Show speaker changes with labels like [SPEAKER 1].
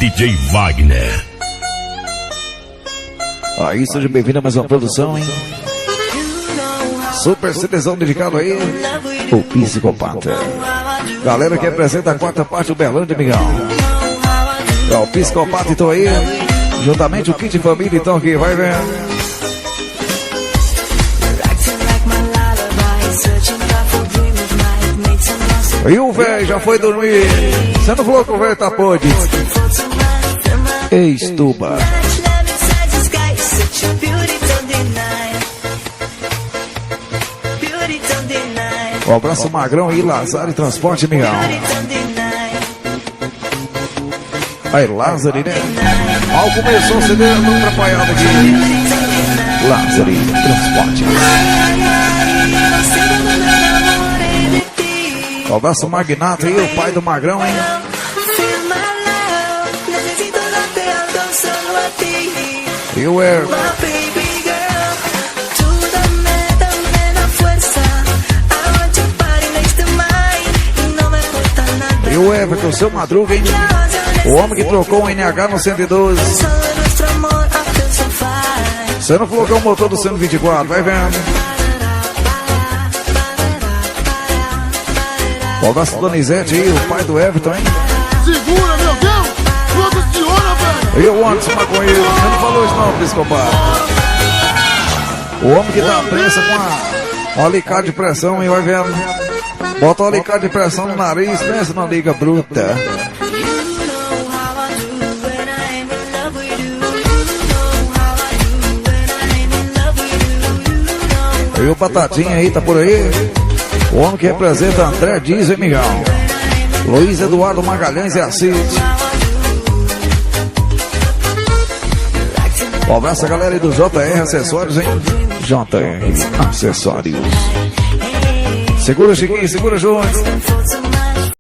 [SPEAKER 1] DJ Wagner.
[SPEAKER 2] Aí, seja bem-vindo a mais uma produção, hein? Super CDzão dedicado aí, o Psicopata. Galera que apresenta a quarta parte do Berlândia, amigão. É o Psicopata, então aí, juntamente o Kit Família, então aqui, vai ver. E o velho já foi dormir. Você não falou que o velho tá podre? Ei, Stuba. Um abraço Magrão aí, Lázaro e Transporte, amigão. Aí, Lázaro, né? Mal começou o CD, tô atrapalhado aqui. Lázaro e Transporte. Um abraço Magnata aí, o pai do Magrão, hein? E o Everton. E o Everton, seu Madruga, hein? O homem que trocou o NH no 112. Você não falou que é o motor do 124, vai vendo. O abraço do Donizete aí, o pai do Everton, hein?
[SPEAKER 3] Segura, meu Deus! Nossa senhora, velho!
[SPEAKER 2] E o Anderson Maconheiro, você não falou isso não, Psicopata. O homem que dá a prensa com um alicate de pressão, hein? Vai vendo. Bota um alicate de pressão no nariz, pensa na liga bruta. E o Batatinha aí, tá por aí? O homem que representa André Dias, hein, amigão? Luiz Eduardo Magalhães e Assis. Um abraço a galera aí do JR Acessórios, hein? JR Acessórios. Segura, Chiquinho, segura, Júnior.